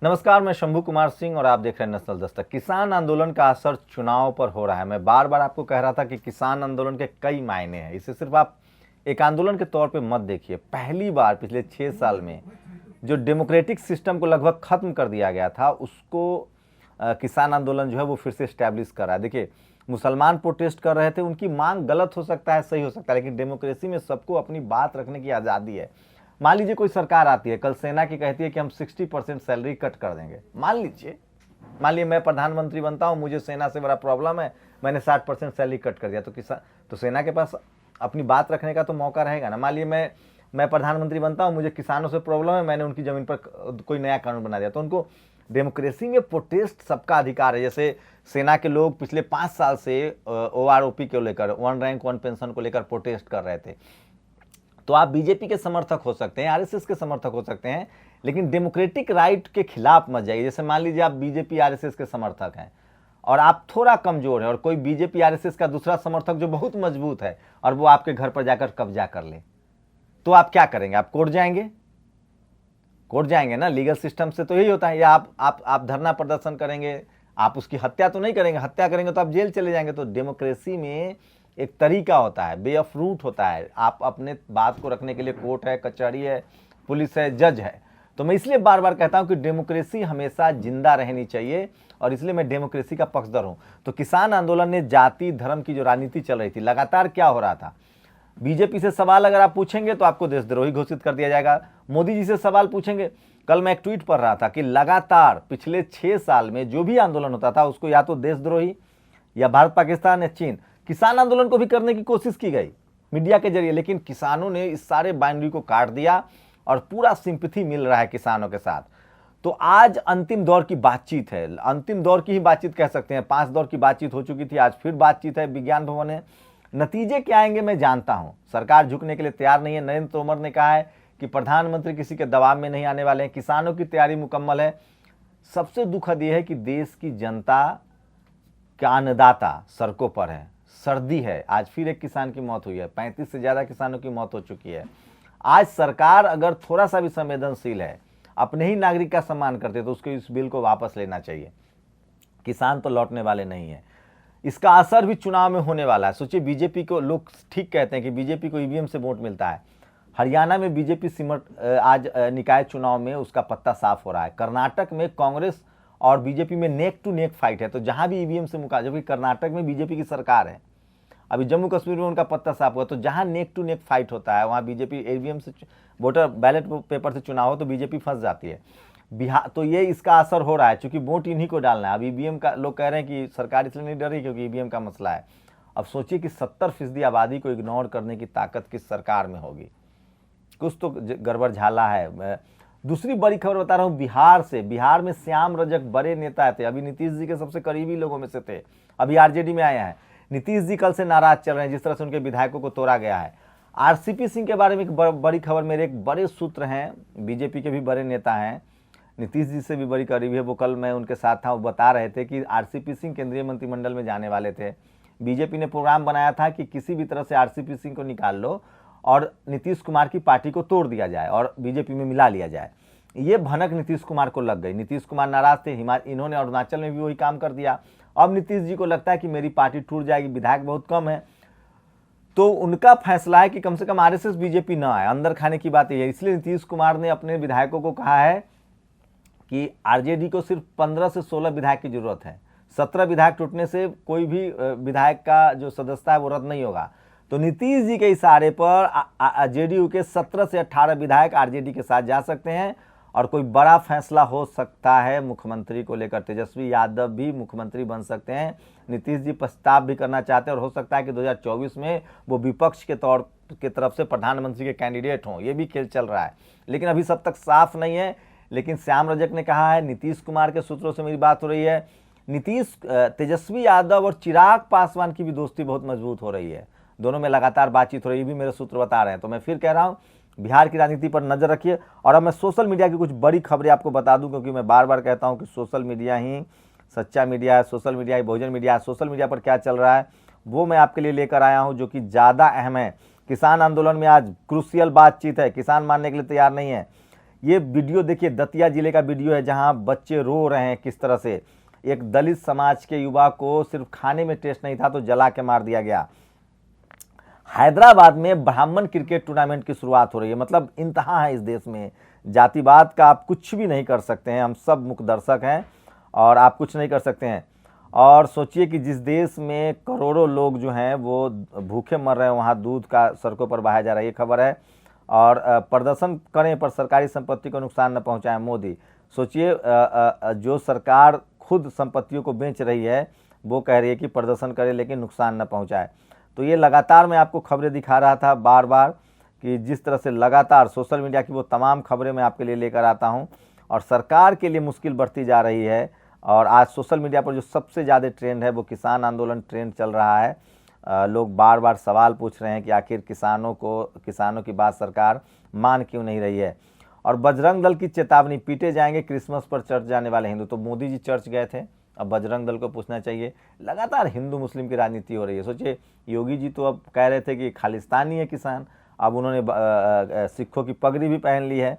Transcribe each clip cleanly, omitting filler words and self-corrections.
नमस्कार, मैं शंभू कुमार सिंह और आप देख रहे हैं नेशनल दस्तक। किसान आंदोलन का असर चुनाव पर हो रहा है। मैं बार बार आपको कह रहा था कि किसान आंदोलन के कई मायने हैं। इसे सिर्फ आप एक आंदोलन के तौर पे मत देखिए। पहली बार पिछले 6 साल में जो डेमोक्रेटिक सिस्टम को लगभग खत्म कर दिया गया था, उसको किसान आंदोलन जो है वो फिर से स्टैब्लिश कर रहा है। देखिए, मुसलमान प्रोटेस्ट कर रहे थे, उनकी मांग गलत हो सकता है, सही हो सकता है, लेकिन डेमोक्रेसी में सबको अपनी बात रखने की आज़ादी है। मान लीजिए कोई सरकार आती है, कल सेना की कहती है कि हम 60% सैलरी कट कर देंगे। मान लीजिए मैं प्रधानमंत्री बनता हूं, मुझे सेना से बड़ा प्रॉब्लम है, मैंने 60% सैलरी कट कर दिया, तो सेना के पास अपनी बात रखने का तो मौका रहेगा ना। मान लीजिए मैं प्रधानमंत्री बनता हूं, मुझे किसानों से प्रॉब्लम है, मैंने उनकी जमीन पर कोई नया कानून बना दिया, तो उनको डेमोक्रेसी में प्रोटेस्ट सबका अधिकार है। जैसे सेना के लोग पिछले 5 साल से OROP को लेकर, वन रैंक वन पेंशन को लेकर प्रोटेस्ट कर रहे थे। तो आप बीजेपी के समर्थक हो सकते हैं, आरएसएस के समर्थक हो सकते हैं, लेकिन डेमोक्रेटिक राइट के खिलाफ मत जाइए। जैसे मान लीजिए आप बीजेपी आरएसएस के समर्थक हैं और आप थोड़ा कमजोर हैं, और कोई बीजेपी आरएसएस का दूसरा समर्थक जो बहुत मजबूत है और वो आपके घर पर जाकर कब्जा कर ले, तो आप क्या करेंगे? आप कोर्ट जाएंगे? कोर्ट जाएंगे ना। लीगल सिस्टम से तो यही होता है। या आप धरना प्रदर्शन करेंगे, आप उसकी हत्या तो नहीं करेंगे। हत्या करेंगे तो आप जेल चले जाएंगे। तो डेमोक्रेसी में एक तरीका होता है, वे ऑफ रूट होता है। आप अपने बात को रखने के लिए कोर्ट है, कचहरी है, पुलिस है, जज है। तो मैं इसलिए बार बार कहता हूं कि डेमोक्रेसी हमेशा जिंदा रहनी चाहिए, और इसलिए मैं डेमोक्रेसी का पक्षधर हूं। तो किसान आंदोलन ने जाति धर्म की जो राजनीति चल रही थी, लगातार क्या हो रहा था, बीजेपी से सवाल अगर आप पूछेंगे तो आपको देशद्रोही घोषित कर दिया जाएगा। मोदी जी से सवाल पूछेंगे, कल मैं एक ट्वीट पढ़ रहा था कि लगातार पिछले 6 साल में जो भी आंदोलन होता था उसको या तो देशद्रोही या भारत पाकिस्तान या चीन, किसान आंदोलन को भी करने की कोशिश की गई मीडिया के जरिए, लेकिन किसानों ने इस सारे बाउंड्री को काट दिया और पूरा सिंपैथी मिल रहा है किसानों के साथ। तो आज अंतिम दौर की बातचीत है, अंतिम दौर की ही बातचीत कह सकते हैं। 5 दौर की बातचीत हो चुकी थी, आज फिर बातचीत है विज्ञान भवन है। नतीजे क्या आएंगे मैं जानता हूं। सरकार झुकने के लिए तैयार नहीं है। नरेंद्र तोमर ने कहा है कि प्रधानमंत्री किसी के दबाव में नहीं आने वाले हैं। किसानों की तैयारी मुकम्मल है। सबसे दुखद यह है कि देश की जनता का अन्नदाता सड़कों पर है। सर्दी है, आज फिर एक किसान की मौत हुई है, 35 से ज्यादा किसानों की मौत हो चुकी है। आज सरकार अगर थोड़ा सा भी संवेदनशील है, अपने ही नागरिक का सम्मान करते, तो उसको इस बिल को वापस लेना चाहिए। किसान तो लौटने वाले नहीं है। इसका असर भी चुनाव में होने वाला है। सोचिए, बीजेपी को लोग ठीक कहते हैं कि बीजेपी को ईवीएम से वोट मिलता है। हरियाणा में बीजेपी सिमट आज निकाय चुनाव में उसका पत्ता साफ हो रहा है। कर्नाटक में कांग्रेस और बीजेपी में नेक टू नेक फाइट है। तो जहां भी ईवीएम से मुकाबला, जबकि कर्नाटक में बीजेपी की सरकार है, अभी जम्मू कश्मीर में उनका पत्ता साफ हुआ। तो जहां नेक टू नेक फाइट होता है वहां बीजेपी ईवीएम से, वोटर बैलेट पेपर से चुनाव हो तो बीजेपी फंस जाती है। बिहार तो ये इसका असर हो रहा है, क्योंकि वोट इन्हीं को डालना है। अब ईवीएम का लोग कह रहे हैं कि सरकार इसलिए नहीं डर रही क्योंकि ईवीएम का मसला है। अब सोचिए कि 70% आबादी को इग्नोर करने की ताकत किस सरकार में होगी। कुछ तो गड़बड़ झाला है। दूसरी बड़ी खबर बता रहा हूं बिहार से। बिहार में श्याम रजक बड़े नेता थे, अभी नीतीश जी के सबसे करीबी लोगों में से थे, अभी आरजेडी में आए हैं। नीतीश जी कल से नाराज चल रहे हैं जिस तरह से उनके विधायकों को तोड़ा गया है। आरसीपी सिंह के बारे में एक बड़ी खबर, मेरे एक बड़े सूत्र हैं, बीजेपी के भी बड़े नेता हैं, नीतीश जी से भी बड़ी करीबी है, वो कल मैं उनके साथ था, वो बता रहे थे कि आरसीपी सिंह केंद्रीय मंत्रिमंडल में जाने वाले थे। बीजेपी ने प्रोग्राम बनाया था कि किसी भी तरह से आरसीपी सिंह को निकाल लो और नीतीश कुमार की पार्टी को तोड़ दिया जाए और बीजेपी में मिला लिया जाए। ये भनक नीतीश कुमार को लग गई। नीतीश कुमार नाराज थे। इन्होंने अरुणाचल में भी वही काम कर दिया। अब नीतीश जी को लगता है कि मेरी पार्टी टूट जाएगी, विधायक बहुत कम है, तो उनका फैसला है कि कम से कम आरएसएस बीजेपी न आए। अंदर खाने की बात यह है। इसलिए नीतीश कुमार ने अपने विधायकों को कहा है कि आरजेडी को सिर्फ 15 से 16 विधायक की जरूरत है। 17 विधायक टूटने से कोई भी विधायक का जो सदस्यता है वो रद्द नहीं होगा। तो नीतीश जी के इशारे पर जेडीयू के 17 से 18 विधायक आरजेडी के साथ जा सकते हैं और कोई बड़ा फैसला हो सकता है मुख्यमंत्री को लेकर। तेजस्वी यादव भी मुख्यमंत्री बन सकते हैं। नीतीश जी प्रस्ताव भी करना चाहते हैं और हो सकता है कि 2024 में वो विपक्ष के तौर की तरफ से प्रधानमंत्री के कैंडिडेट हों। ये भी खेल चल रहा है, लेकिन अभी सब तक साफ नहीं है। लेकिन श्याम रजक ने कहा है, नीतीश कुमार के सूत्रों से मेरी बात हो रही है, तेजस्वी यादव और चिराग पासवान की भी दोस्ती बहुत मजबूत हो रही है। दोनों में लगातार बातचीत हो रही है, भी मेरे सूत्र बता रहे हैं। तो मैं फिर कह रहा हूं, बिहार की राजनीति पर नजर रखिए। और अब मैं सोशल मीडिया की कुछ बड़ी खबरें आपको बता दूं, क्योंकि मैं बार बार कहता हूं कि सोशल मीडिया ही सच्चा मीडिया है, सोशल मीडिया ही बहुजन मीडिया है। सोशल मीडिया पर क्या चल रहा है वो मैं आपके लिए लेकर आया हूं, जो कि ज़्यादा अहम है। किसान आंदोलन में आज क्रूशियल बातचीत है, किसान मानने के लिए तैयार नहीं है। ये वीडियो देखिए, दतिया जिले का वीडियो है जहां बच्चे रो रहे हैं किस तरह से। एक दलित समाज के युवा को सिर्फ खाने में टेस्ट नहीं था तो जला के मार दिया गया। हैदराबाद में ब्राह्मण क्रिकेट टूर्नामेंट की शुरुआत हो रही है। मतलब इंतहा है इस देश में, जातिवाद का आप कुछ भी नहीं कर सकते हैं, हम सब मुख्य दर्शक हैं और आप कुछ नहीं कर सकते हैं। और सोचिए कि जिस देश में करोड़ों लोग जो हैं वो भूखे मर रहे हैं, वहाँ दूध का सड़कों पर बहाया जा रहा है, ये खबर है। और प्रदर्शन करें पर सरकारी संपत्ति को नुकसान न पहुंचाए मोदी। सोचिए, जो सरकार खुद संपत्तियों को बेच रही है वो कह रही है कि प्रदर्शन करे लेकिन नुकसान न पहुंचाए। तो ये लगातार मैं आपको खबरें दिखा रहा था बार बार कि जिस तरह से लगातार सोशल मीडिया की वो तमाम खबरें मैं आपके लिए लेकर आता हूं और सरकार के लिए मुश्किल बढ़ती जा रही है। और आज सोशल मीडिया पर जो सबसे ज़्यादा ट्रेंड है वो किसान आंदोलन ट्रेंड चल रहा है। लोग बार बार सवाल पूछ रहे हैं कि आखिर किसानों की बात सरकार मान क्यों नहीं रही है। और बजरंग दल की चेतावनी, पीटे जाएंगे क्रिसमस पर चर्च जाने वाले हिंदू। तो मोदी जी चर्च गए थे, अब बजरंग दल को पूछना चाहिए। लगातार हिंदू मुस्लिम की राजनीति हो रही है। सोचिए, योगी जी तो अब कह रहे थे कि खालिस्तानी है किसान, अब उन्होंने सिखों की पगड़ी भी पहन ली है।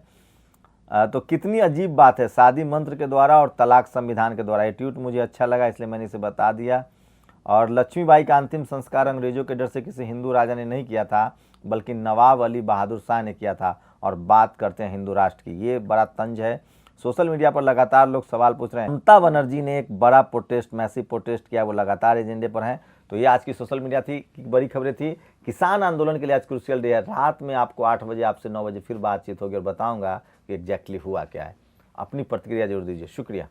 तो कितनी अजीब बात है, शादी मंत्र के द्वारा और तलाक संविधान के द्वारा। ये ट्वीट मुझे अच्छा लगा इसलिए मैंने इसे बता दिया। और लक्ष्मीबाई का अंतिम संस्कार अंग्रेजों के डर से किसी हिंदू राजा ने नहीं किया था बल्कि नवाब अली बहादुर शाह ने किया था। और बात करते हैं हिंदू राष्ट्र की, ये बड़ा तंज है। सोशल मीडिया पर लगातार लोग सवाल पूछ रहे हैं। ममता बनर्जी ने एक बड़ा प्रोटेस्ट, मैसिव प्रोटेस्ट किया, वो लगातार एजेंडे पर हैं। तो ये आज की सोशल मीडिया थी, बड़ी खबरें थी। किसान आंदोलन के लिए आज क्रूशियल डे है। रात में आपको 8 बजे आपसे 9 बजे फिर बातचीत होगी और बताऊंगा कि एग्जैक्टली हुआ क्या है। अपनी प्रतिक्रिया जरूर दीजिए, शुक्रिया।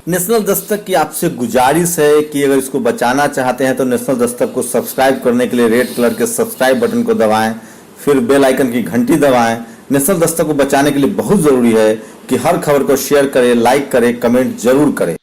नेशनल दस्तक की आपसे गुजारिश है कि अगर इसको बचाना चाहते हैं तो नेशनल दस्तक को सब्सक्राइब करने के लिए रेड कलर के सब्सक्राइब बटन को दबाएं, फिर बेल आइकन की घंटी दबाएं। नेशनल दस्तक को बचाने के लिए बहुत जरूरी है कि हर खबर को शेयर करें, लाइक करें, कमेंट जरूर करें।